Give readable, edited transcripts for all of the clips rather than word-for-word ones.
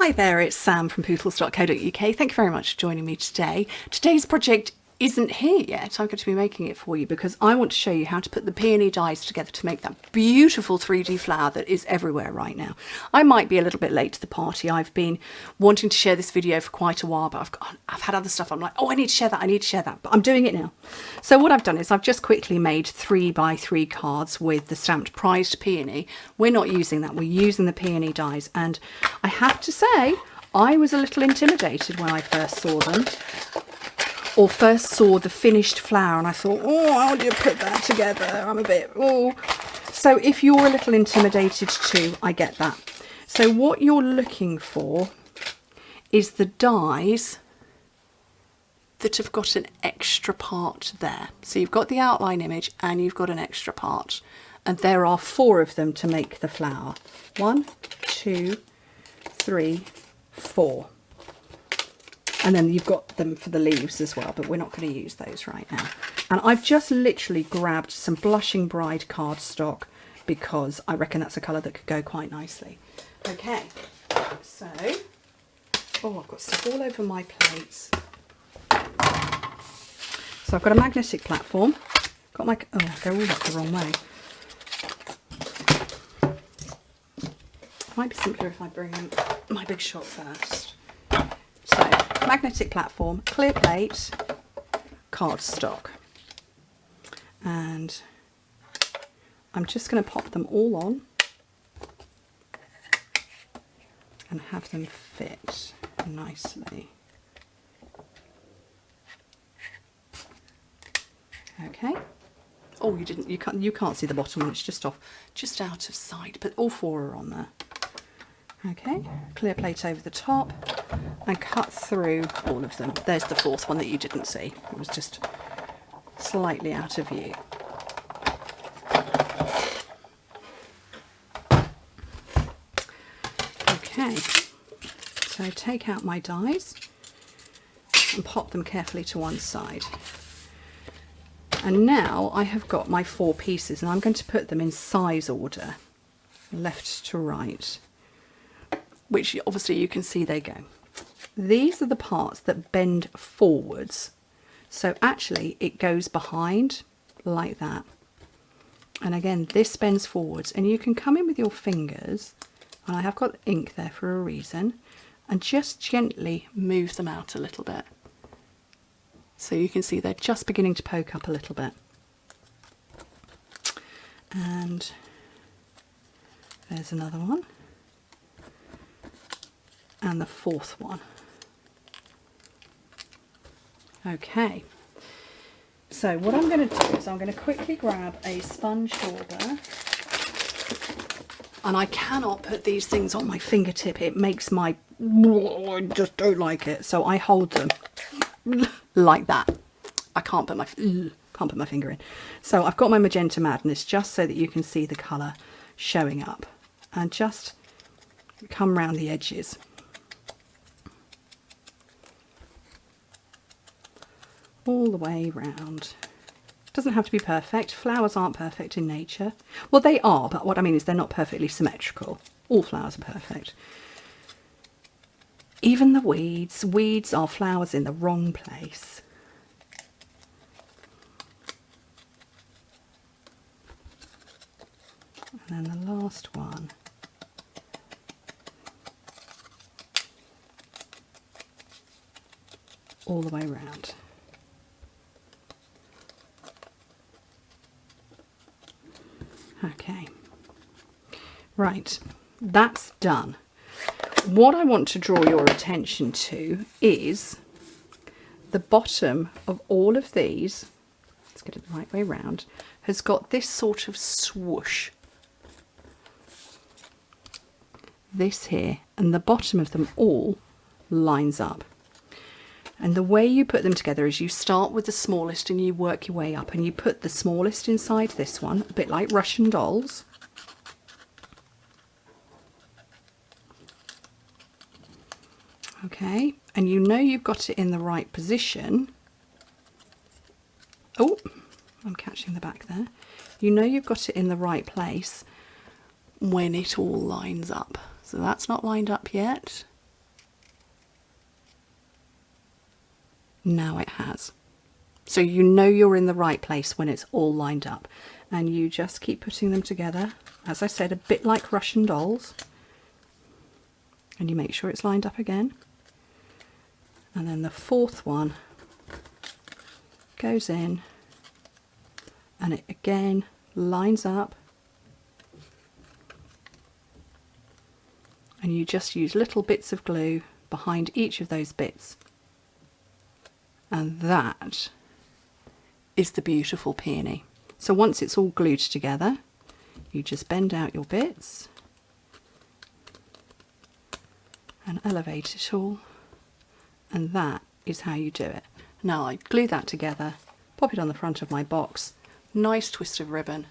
Hi there, it's Sam from Pootles.co.uk. Thank you very much for joining me today. Today's project isn't here yet. I'm going to be making it for you because I want to show you how to put the peony dies together to make that beautiful 3D flower that is everywhere right now. I might be a little bit late to the party. I've been wanting to share this video for quite a while, but I've had other stuff. I'm like, oh, I need to share that, but I'm doing it now. So what I've done is I've just quickly made 3x3 cards with the stamped prized peony. We're not using that, we're using the peony dies, and I have to say I was a little intimidated when I first saw them, or first saw the finished flower, and I thought, oh, how do you put that together? I'm a bit, oh. So if you're a little intimidated too, I get that. So what you're looking for is the dies that have got an extra part there. So you've got the outline image and you've got an extra part. And there are 4 of them to make the flower. 1, 2, 3, 4. And then you've got them for the leaves as well, but we're not going to use those right now. And I've just literally grabbed some Blushing Bride cardstock because I reckon that's a colour that could go quite nicely. Okay, so, oh, I've got stuff all over my plates. So I've got a magnetic platform. Got my, oh, they're all up the wrong way. Might be simpler if I bring in my big shot first. So, magnetic platform, clear plate, cardstock, and I'm just going to pop them all on and have them fit nicely. Okay. Oh, you can't see the bottom one, it's just off, just out of sight, but all 4 are on there. Okay, clear plate over the top and cut through all of them. There's the 4th one that you didn't see. It was just slightly out of view. Okay, so take out my dies and pop them carefully to one side. And now I have got my 4 pieces and I'm going to put them in size order, left to right, which obviously you can see they go. These are the parts that bend forwards. So actually it goes behind like that. And again, this bends forwards, and you can come in with your fingers, and I have got ink there for a reason, and just gently move them out a little bit. So you can see they're just beginning to poke up a little bit. And there's another one. And the 4th one. Okay, so what I'm going to do is I'm going to quickly grab a sponge dauber, and I cannot put these things on my fingertip, it makes my, I just don't like it, so I hold them like that. I can't put my finger in. So I've got my Magenta Madness just so that you can see the colour showing up, and just come round the edges. All the way round. Doesn't have to be perfect. Flowers aren't perfect in nature. Well, they are, but what I mean is they're not perfectly symmetrical. All flowers are perfect. Even the weeds. Weeds are flowers in the wrong place. And then the last one. All the way round. Okay, right, that's done. What I want to draw your attention to is the bottom of all of these, let's get it the right way round, has got this sort of swoosh. This here, and the bottom of them all lines up. And the way you put them together is you start with the smallest and you work your way up, and you put the smallest inside this one, a bit like Russian dolls. Okay, and you know you've got it in the right position. Oh, I'm catching the back there. You know you've got it in the right place when it all lines up. So that's not lined up yet. Now it has. So you know you're in the right place when it's all lined up. And you just keep putting them together, as I said, a bit like Russian dolls. And you make sure it's lined up again. And then the fourth one goes in, and it again lines up. And you just use little bits of glue behind each of those bits. And that is the beautiful peony. So once it's all glued together, you just bend out your bits and elevate it all, and that is how you do it. Now I glue that together, pop it on the front of my box, nice twist of ribbon,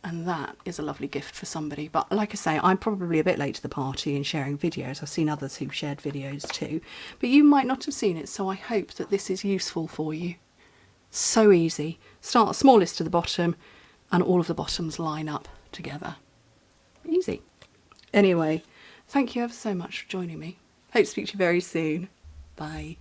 and that is a lovely gift for somebody. But like I say, I'm probably a bit late to the party in sharing videos. I've seen others who've shared videos too, but you might not have seen it, so I hope that this is useful for you. So easy. Start smallest to the bottom and all of the bottoms line up together. Easy. Anyway, thank you ever so much for joining me. Hope to speak to you very soon. Bye.